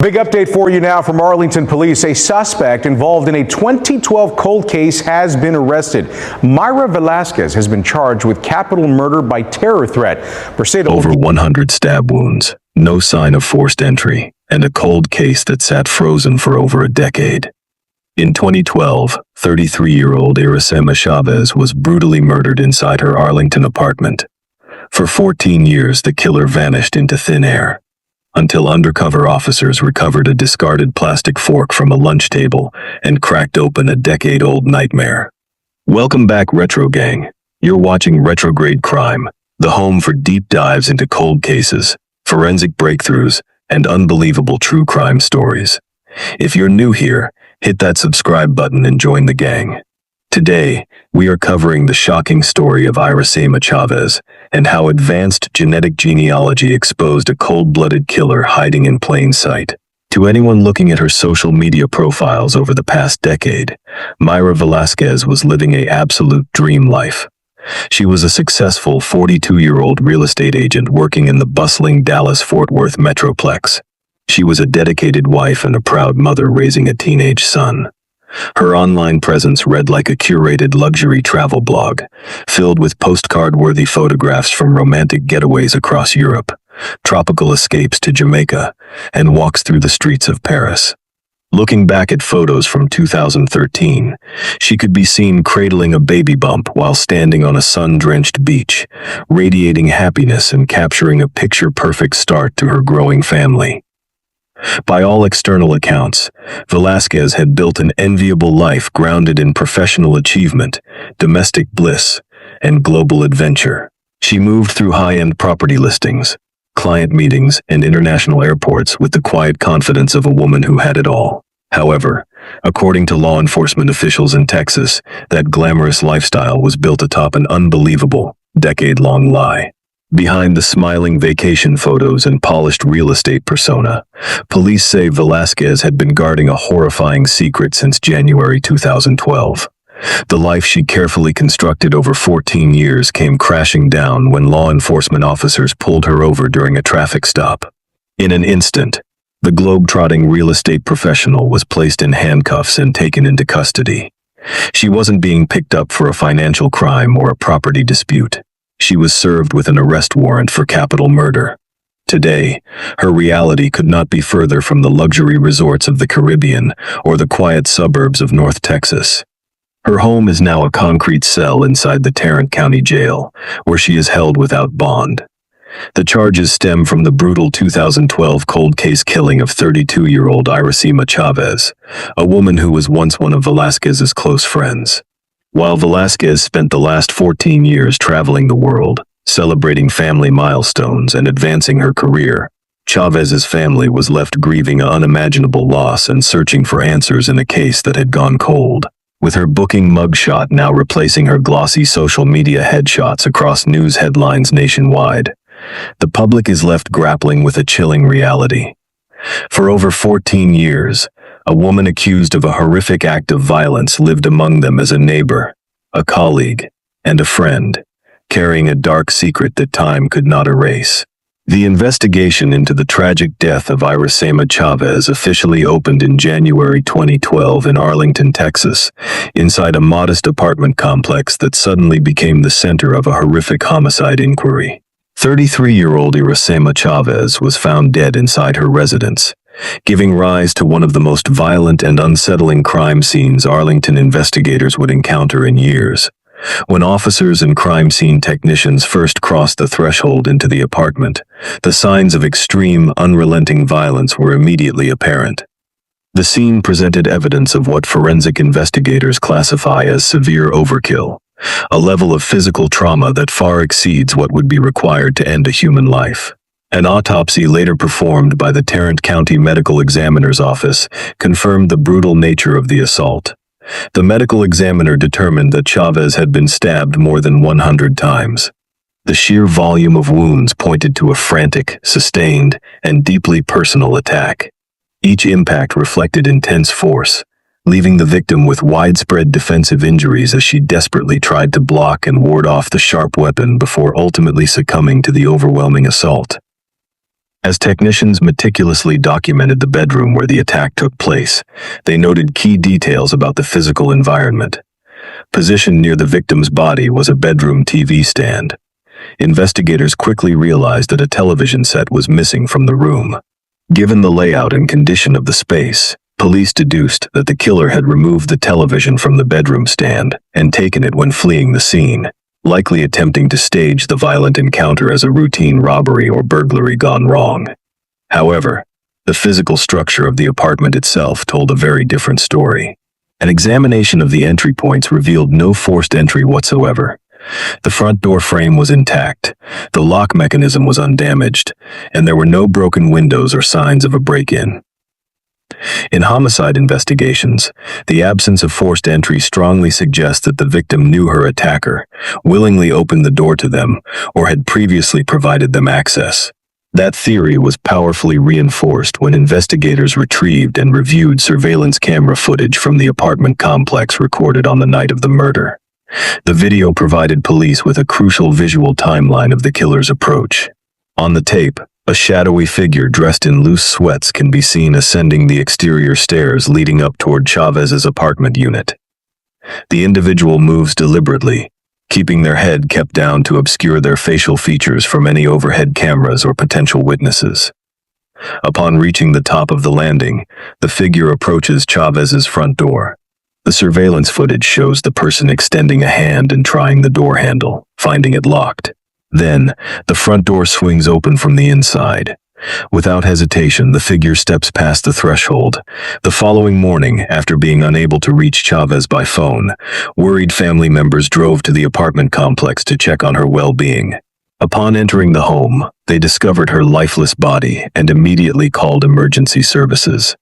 Big update for you now from Arlington Police. A suspect involved in a 2012 cold case has been arrested. Mayra Velasquez has been charged with capital murder by terror threat. Over 100 stab wounds, no sign of forced entry, and a cold case that sat frozen for over a decade. In 2012, 33-year-old Irasema Chavez was brutally murdered inside her Arlington apartment. For 14 years, the killer vanished into thin air, until undercover officers recovered a discarded plastic fork from a lunch table and cracked open a decade-old nightmare. Welcome back, Retro Gang. You're watching Retrograde Crime, the home for deep dives into cold cases, forensic breakthroughs, and unbelievable true crime stories. If you're new here, hit that subscribe button and join the gang. Today, we are covering the shocking story of Irasema Chavez and how advanced genetic genealogy exposed a cold-blooded killer hiding in plain sight. To anyone looking at her social media profiles over the past decade, Mayra Velasquez was living an absolute dream life. She was a successful 42-year-old real estate agent working in the bustling Dallas-Fort Worth metroplex. She was a dedicated wife and a proud mother raising a teenage son. Her online presence read like a curated luxury travel blog, filled with postcard-worthy photographs from romantic getaways across Europe, tropical escapes to Jamaica, and walks through the streets of Paris. Looking back at photos from 2013, she could be seen cradling a baby bump while standing on a sun-drenched beach, radiating happiness and capturing a picture-perfect start to her growing family. By all external accounts, Velasquez had built an enviable life grounded in professional achievement, domestic bliss, and global adventure. She moved through high-end property listings, client meetings, and international airports with the quiet confidence of a woman who had it all. However, according to law enforcement officials in Texas, that glamorous lifestyle was built atop an unbelievable, decade-long lie. Behind the smiling vacation photos and polished real estate persona, police say Velasquez had been guarding a horrifying secret since January 2012. The life she carefully constructed over 14 years came crashing down when law enforcement officers pulled her over during a traffic stop. In an instant, the globe-trotting real estate professional was placed in handcuffs and taken into custody. She wasn't being picked up for a financial crime or a property dispute. She was served with an arrest warrant for capital murder. Today, her reality could not be further from the luxury resorts of the Caribbean or the quiet suburbs of North Texas. Her home is now a concrete cell inside the Tarrant County Jail, where she is held without bond. The charges stem from the brutal 2012 cold case killing of 32-year-old Irasema Chavez, a woman who was once one of Velasquez's close friends. While Velasquez spent the last 14 years traveling the world, celebrating family milestones and advancing her career, Chavez's family was left grieving an unimaginable loss and searching for answers in a case that had gone cold. With her booking mugshot now replacing her glossy social media headshots across news headlines nationwide, the public is left grappling with a chilling reality. For over 14 years, a woman accused of a horrific act of violence lived among them as a neighbor, a colleague, and a friend, carrying a dark secret that time could not erase. The investigation into the tragic death of Irasema Chavez officially opened in January 2012 in Arlington, Texas, inside a modest apartment complex that suddenly became the center of a horrific homicide inquiry. 33-year-old Irasema Chavez was found dead inside her residence, giving rise to one of the most violent and unsettling crime scenes Arlington investigators would encounter in years. When officers and crime scene technicians first crossed the threshold into the apartment, the signs of extreme, unrelenting violence were immediately apparent. The scene presented evidence of what forensic investigators classify as severe overkill, a level of physical trauma that far exceeds what would be required to end a human life. An autopsy later performed by the Tarrant County Medical Examiner's Office confirmed the brutal nature of the assault. The medical examiner determined that Chavez had been stabbed more than 100 times. The sheer volume of wounds pointed to a frantic, sustained, and deeply personal attack. Each impact reflected intense force, leaving the victim with widespread defensive injuries as she desperately tried to block and ward off the sharp weapon before ultimately succumbing to the overwhelming assault. As technicians meticulously documented the bedroom where the attack took place, they noted key details about the physical environment. Positioned near the victim's body was a bedroom TV stand. Investigators quickly realized that a television set was missing from the room. Given the layout and condition of the space, police deduced that the killer had removed the television from the bedroom stand and taken it when fleeing the scene, likely attempting to stage the violent encounter as a routine robbery or burglary gone wrong. However, the physical structure of the apartment itself told a very different story. An examination of the entry points revealed no forced entry whatsoever. The front door frame was intact, the lock mechanism was undamaged, and there were no broken windows or signs of a break-in. In homicide investigations, the absence of forced entry strongly suggests that the victim knew her attacker, willingly opened the door to them, or had previously provided them access. That theory was powerfully reinforced when investigators retrieved and reviewed surveillance camera footage from the apartment complex recorded on the night of the murder. The video provided police with a crucial visual timeline of the killer's approach. On the tape, a shadowy figure dressed in loose sweats can be seen ascending the exterior stairs leading up toward Chavez's apartment unit. The individual moves deliberately, keeping their head kept down to obscure their facial features from any overhead cameras or potential witnesses. Upon reaching the top of the landing, the figure approaches Chavez's front door. The surveillance footage shows the person extending a hand and trying the door handle, finding it locked. Then, the front door swings open from the inside. Without hesitation, the figure steps past the threshold. The following morning, after being unable to reach Chavez by phone, worried family members drove to the apartment complex to check on her well-being. Upon entering the home, they discovered her lifeless body and immediately called emergency services.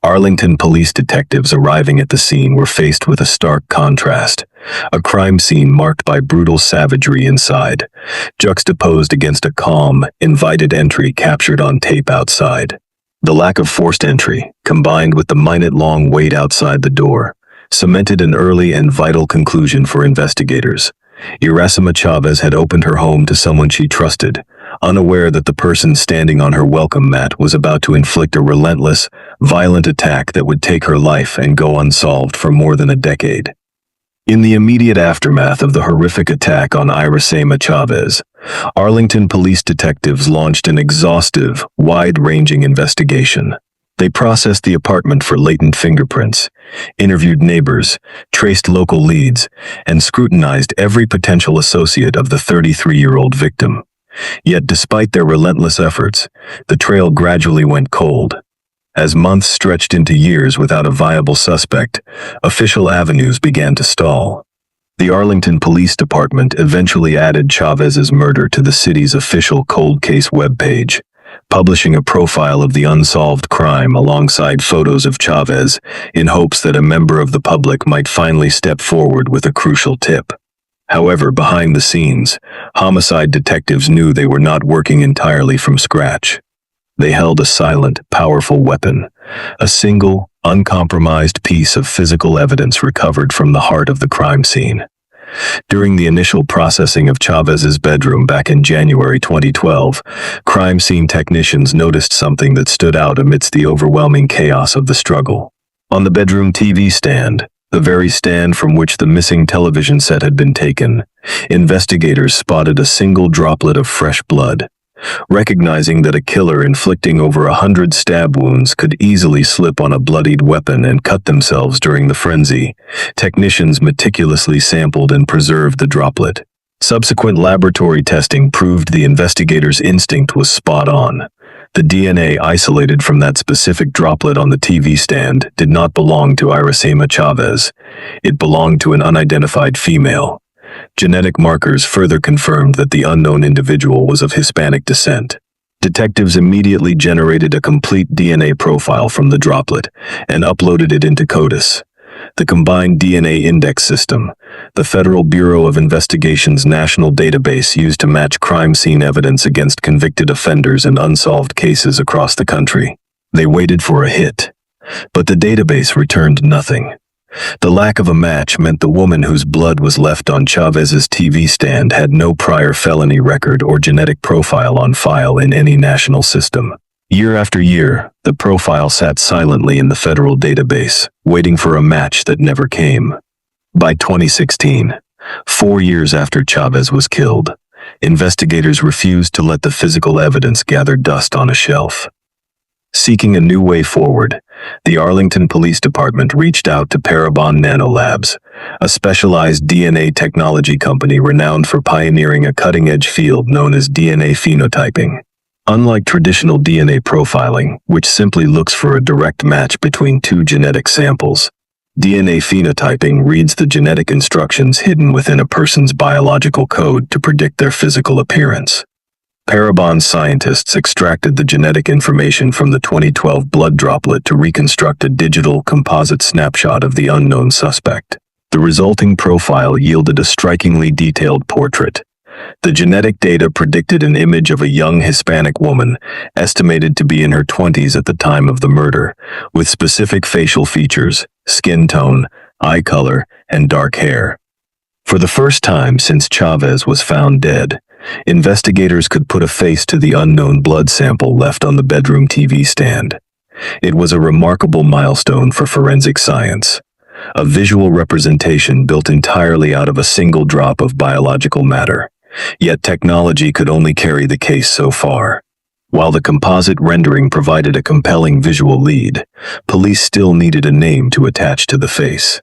Arlington police detectives arriving at the scene were faced with a stark contrast. A crime scene marked by brutal savagery inside, juxtaposed against a calm, invited entry captured on tape outside. The lack of forced entry, combined with the minute-long wait outside the door, cemented an early and vital conclusion for investigators. Irasema Chavez had opened her home to someone she trusted, unaware that the person standing on her welcome mat was about to inflict a relentless, violent attack that would take her life and go unsolved for more than a decade. In the immediate aftermath of the horrific attack on Irasema Chavez, Arlington police detectives launched an exhaustive, wide-ranging investigation. They processed the apartment for latent fingerprints, interviewed neighbors, traced local leads, and scrutinized every potential associate of the 33-year-old victim. Yet despite their relentless efforts, the trail gradually went cold. As months stretched into years without a viable suspect, official avenues began to stall. The Arlington Police Department eventually added Chavez's murder to the city's official cold case webpage, publishing a profile of the unsolved crime alongside photos of Chavez in hopes that a member of the public might finally step forward with a crucial tip. However, behind the scenes, homicide detectives knew they were not working entirely from scratch. They held a silent, powerful weapon, a single, uncompromised piece of physical evidence recovered from the heart of the crime scene. During the initial processing of Chavez's bedroom back in January 2012, crime scene technicians noticed something that stood out amidst the overwhelming chaos of the struggle. On the bedroom TV stand, the very stand from which the missing television set had been taken, investigators spotted a single droplet of fresh blood. Recognizing that a killer inflicting over 100 stab wounds could easily slip on a bloodied weapon and cut themselves during the frenzy, technicians meticulously sampled and preserved the droplet. Subsequent laboratory testing proved the investigators' instinct was spot on. The DNA isolated from that specific droplet on the TV stand did not belong to Irasema Chavez. It belonged to an unidentified female. Genetic markers further confirmed that the unknown individual was of Hispanic descent. Detectives immediately generated a complete DNA profile from the droplet and uploaded it into CODIS, the Combined DNA Index System, the Federal Bureau of Investigation's national database used to match crime scene evidence against convicted offenders and unsolved cases across the country. They waited for a hit, but the database returned nothing. The lack of a match meant the woman whose blood was left on Chavez's TV stand had no prior felony record or genetic profile on file in any national system. Year after year, the profile sat silently in the federal database, waiting for a match that never came. By 2016, 4 years after Chavez was killed, investigators refused to let the physical evidence gather dust on a shelf. Seeking a new way forward, the Arlington Police Department reached out to Parabon NanoLabs, a specialized DNA technology company renowned for pioneering a cutting-edge field known as DNA phenotyping. Unlike traditional DNA profiling, which simply looks for a direct match between two genetic samples, DNA phenotyping reads the genetic instructions hidden within a person's biological code to predict their physical appearance. Parabon scientists extracted the genetic information from the 2012 blood droplet to reconstruct a digital composite snapshot of the unknown suspect. The resulting profile yielded a strikingly detailed portrait. The genetic data predicted an image of a young Hispanic woman, estimated to be in her 20s at the time of the murder, with specific facial features, skin tone, eye color, and dark hair. For the first time since Chavez was found dead, investigators could put a face to the unknown blood sample left on the bedroom TV stand. It was a remarkable milestone for forensic science, a visual representation built entirely out of a single drop of biological matter. Yet technology could only carry the case so far. While the composite rendering provided a compelling visual lead, police still needed a name to attach to the face.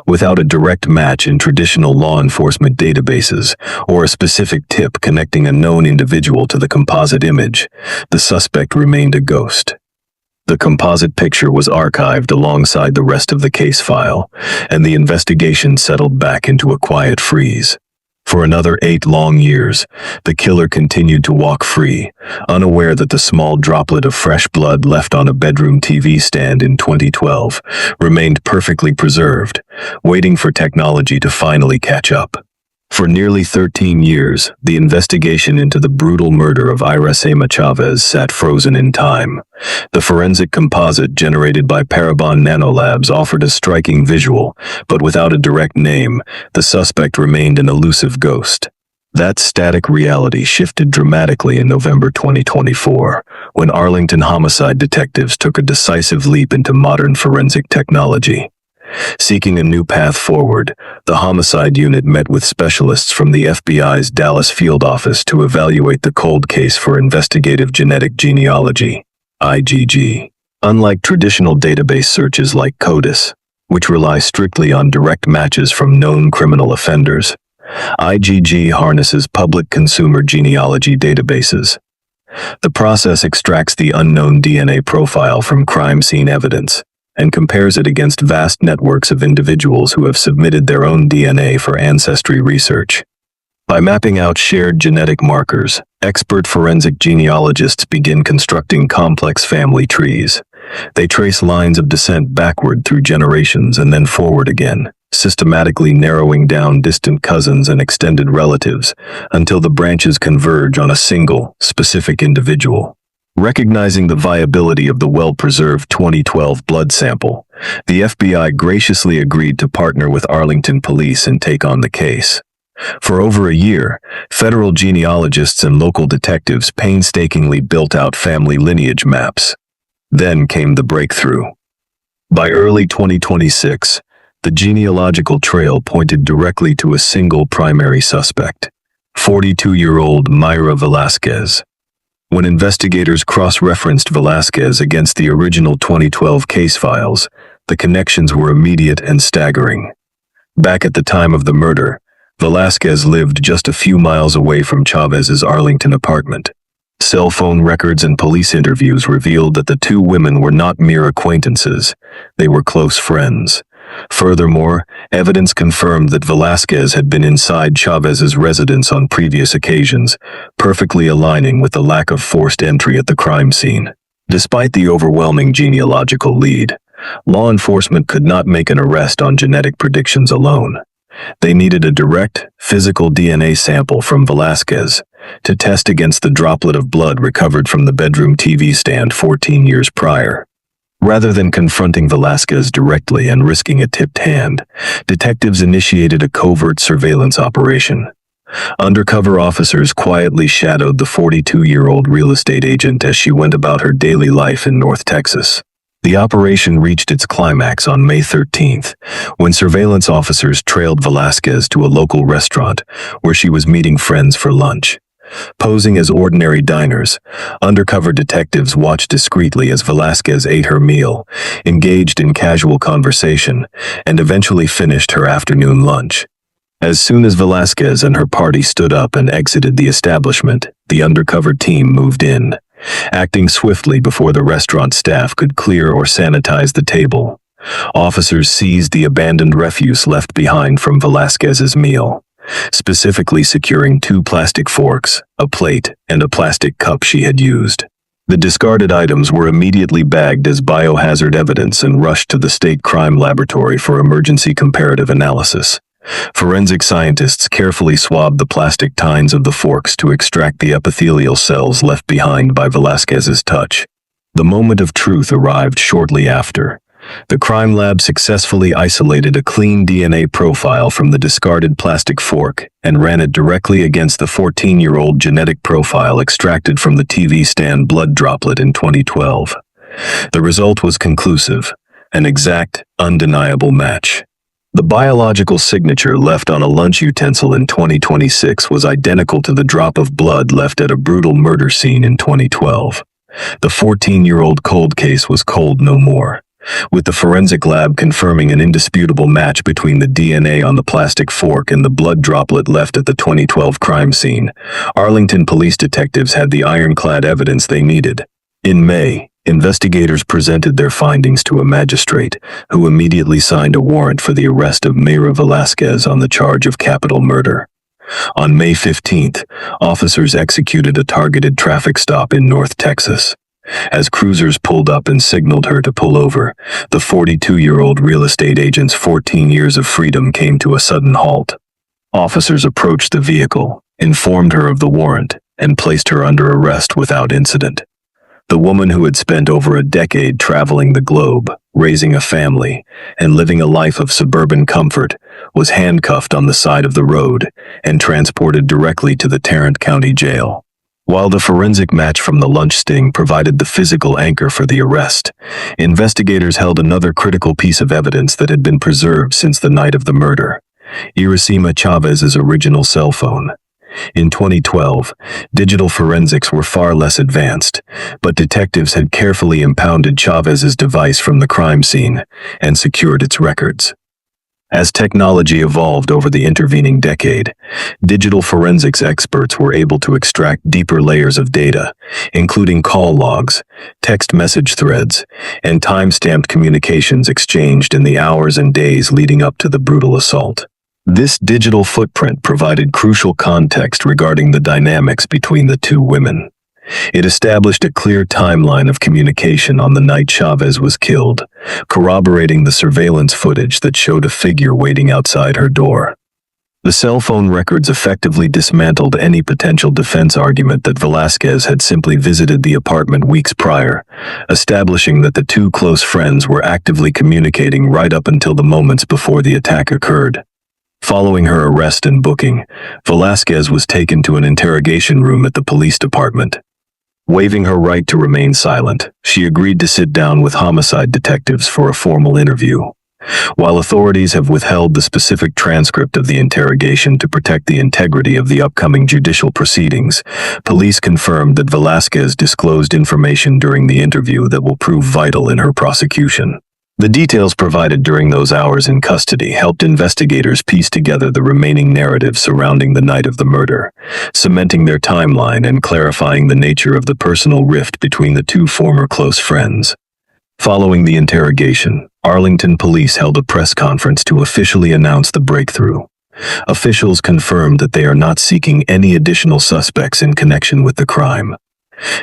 Without a direct match in traditional law enforcement databases or a specific tip connecting a known individual to the composite image, the suspect remained a ghost. The composite picture was archived alongside the rest of the case file, and the investigation settled back into a quiet freeze. For another 8 long years, the killer continued to walk free, unaware that the small droplet of fresh blood left on a bedroom TV stand in 2012 remained perfectly preserved, waiting for technology to finally catch up. For nearly 13 years, the investigation into the brutal murder of Irasema Chavez sat frozen in time. The forensic composite generated by Parabon NanoLabs offered a striking visual, but without a direct name, the suspect remained an elusive ghost. That static reality shifted dramatically in November 2024, when Arlington homicide detectives took a decisive leap into modern forensic technology. Seeking a new path forward, the homicide unit met with specialists from the FBI's Dallas field office to evaluate the cold case for Investigative Genetic Genealogy, IGG. Unlike traditional database searches like CODIS, which rely strictly on direct matches from known criminal offenders, IGG harnesses public consumer genealogy databases. The process extracts the unknown DNA profile from crime scene evidence and compares it against vast networks of individuals who have submitted their own DNA for ancestry research. By mapping out shared genetic markers, expert forensic genealogists begin constructing complex family trees. They trace lines of descent backward through generations and then forward again, systematically narrowing down distant cousins and extended relatives until the branches converge on a single, specific individual. Recognizing the viability of the well-preserved 2012 blood sample, the FBI graciously agreed to partner with Arlington Police and take on the case. For over a year, federal genealogists and local detectives painstakingly built out family lineage maps. Then came the breakthrough. By early 2026, the genealogical trail pointed directly to a single primary suspect, 42-year-old Mayra Velasquez. When investigators cross-referenced Velasquez against the original 2012 case files, the connections were immediate and staggering. Back at the time of the murder, Velasquez lived just a few miles away from Chavez's Arlington apartment. Cell phone records and police interviews revealed that the two women were not mere acquaintances, they were close friends. Furthermore, evidence confirmed that Velasquez had been inside Chavez's residence on previous occasions, perfectly aligning with the lack of forced entry at the crime scene. Despite the overwhelming genealogical lead, law enforcement could not make an arrest on genetic predictions alone. They needed a direct, physical DNA sample from Velasquez to test against the droplet of blood recovered from the bedroom TV stand 14 years prior. Rather than confronting Velasquez directly and risking a tipped hand, detectives initiated a covert surveillance operation. Undercover officers quietly shadowed the 42-year-old real estate agent as she went about her daily life in North Texas. The operation reached its climax on May 13th, when surveillance officers trailed Velasquez to a local restaurant where she was meeting friends for lunch. Posing as ordinary diners, undercover detectives watched discreetly as Velasquez ate her meal, engaged in casual conversation, and eventually finished her afternoon lunch. As soon as Velasquez and her party stood up and exited the establishment, the undercover team moved in, acting swiftly before the restaurant staff could clear or sanitize the table. Officers seized the abandoned refuse left behind from Velasquez's meal, specifically securing 2 plastic forks, a plate, and a plastic cup she had used. The discarded items were immediately bagged as biohazard evidence and rushed to the state crime laboratory for emergency comparative analysis. Forensic scientists carefully swabbed the plastic tines of the forks to extract the epithelial cells left behind by Velasquez's touch. The moment of truth arrived shortly after. The crime lab successfully isolated a clean DNA profile from the discarded plastic fork and ran it directly against the 14-year-old genetic profile extracted from the TV stand blood droplet in 2012. The result was conclusive, an exact, undeniable match. The biological signature left on a lunch utensil in 2026 was identical to the drop of blood left at a brutal murder scene in 2012. The 14-year-old cold case was cold no more, with the forensic lab confirming an indisputable match between the DNA on the plastic fork and the blood droplet left at the 2012 crime scene. Arlington police detectives had the ironclad evidence they needed. In May, investigators presented their findings to a magistrate, who immediately signed a warrant for the arrest of Mayra Velasquez on the charge of capital murder. On May 15th, officers executed a targeted traffic stop in North Texas. As cruisers pulled up and signaled her to pull over, the 42-year-old real estate agent's 14 years of freedom came to a sudden halt. Officers approached the vehicle, informed her of the warrant, and placed her under arrest without incident. The woman who had spent over a decade traveling the globe, raising a family, and living a life of suburban comfort, was handcuffed on the side of the road and transported directly to the Tarrant County Jail. While the forensic match from the lunch sting provided the physical anchor for the arrest, investigators held another critical piece of evidence that had been preserved since the night of the murder: Irasema Chavez's original cell phone. In 2012, digital forensics were far less advanced, but detectives had carefully impounded Chavez's device from the crime scene and secured its records. As technology evolved over the intervening decade, digital forensics experts were able to extract deeper layers of data, including call logs, text message threads, and time-stamped communications exchanged in the hours and days leading up to the brutal assault. This digital footprint provided crucial context regarding the dynamics between the two women. It established a clear timeline of communication on the night Chavez was killed, corroborating the surveillance footage that showed a figure waiting outside her door. The cell phone records effectively dismantled any potential defense argument that Velasquez had simply visited the apartment weeks prior, establishing that the two close friends were actively communicating right up until the moments before the attack occurred. Following her arrest and booking, Velasquez was taken to an interrogation room at the police department. Waiving her right to remain silent, she agreed to sit down with homicide detectives for a formal interview. While authorities have withheld the specific transcript of the interrogation to protect the integrity of the upcoming judicial proceedings, police confirmed that Velasquez disclosed information during the interview that will prove vital in her prosecution. The details provided during those hours in custody helped investigators piece together the remaining narrative surrounding the night of the murder, cementing their timeline and clarifying the nature of the personal rift between the two former close friends. Following the interrogation, Arlington Police held a press conference to officially announce the breakthrough. Officials confirmed that they are not seeking any additional suspects in connection with the crime.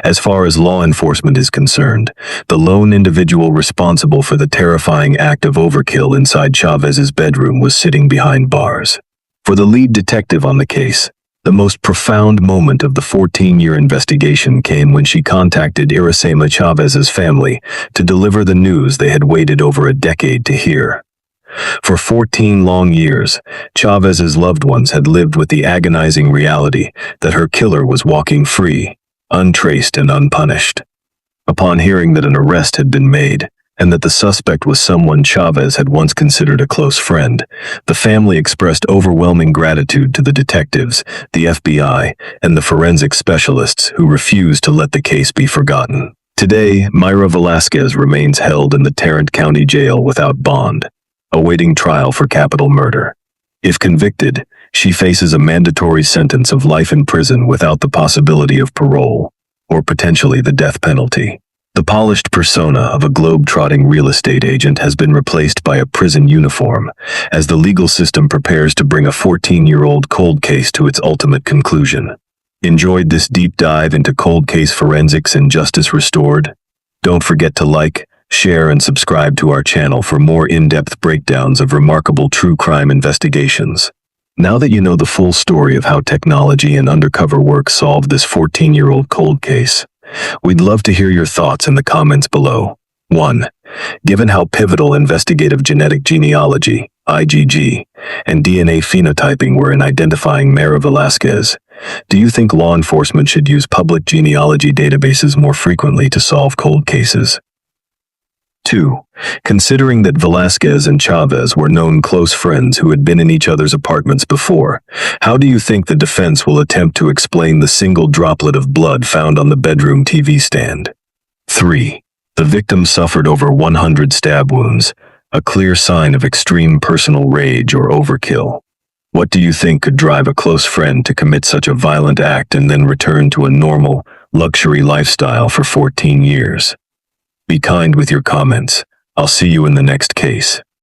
As far as law enforcement is concerned, the lone individual responsible for the terrifying act of overkill inside Chavez's bedroom was sitting behind bars. For the lead detective on the case, The most profound moment of the 14-year investigation came when she contacted Irasema Chavez's family to deliver the news they had waited over a decade to hear. For 14 long years, Chavez's loved ones had lived with the agonizing reality that her killer was walking free, untraced and unpunished. Upon hearing that an arrest had been made, and that the suspect was someone Chavez had once considered a close friend, the family expressed overwhelming gratitude to the detectives, the FBI, and the forensic specialists who refused to let the case be forgotten. Today, Mayra Velasquez remains held in the Tarrant County Jail without bond, awaiting trial for capital murder. If convicted, she faces a mandatory sentence of life in prison without the possibility of parole, or potentially the death penalty. The polished persona of a globe-trotting real estate agent has been replaced by a prison uniform, as the legal system prepares to bring a 14-year-old cold case to its ultimate conclusion. Enjoyed this deep dive into cold case forensics and justice restored? Don't forget to like, share, and subscribe to our channel for more in-depth breakdowns of remarkable true crime investigations. Now that you know the full story of how technology and undercover work solved this 14-year-old cold case, we'd love to hear your thoughts in the comments below. 1. Given how pivotal investigative genetic genealogy, IgG, and DNA phenotyping were in identifying Mayra Velasquez, do you think law enforcement should use public genealogy databases more frequently to solve cold cases? 2. Considering that Velasquez and Chavez were known close friends who had been in each other's apartments before, how do you think the defense will attempt to explain the single droplet of blood found on the bedroom TV stand? 3. The victim suffered over 100 stab wounds, a clear sign of extreme personal rage or overkill. What do you think could drive a close friend to commit such a violent act and then return to a normal, luxury lifestyle for 14 years? Be kind with your comments. I'll see you in the next case.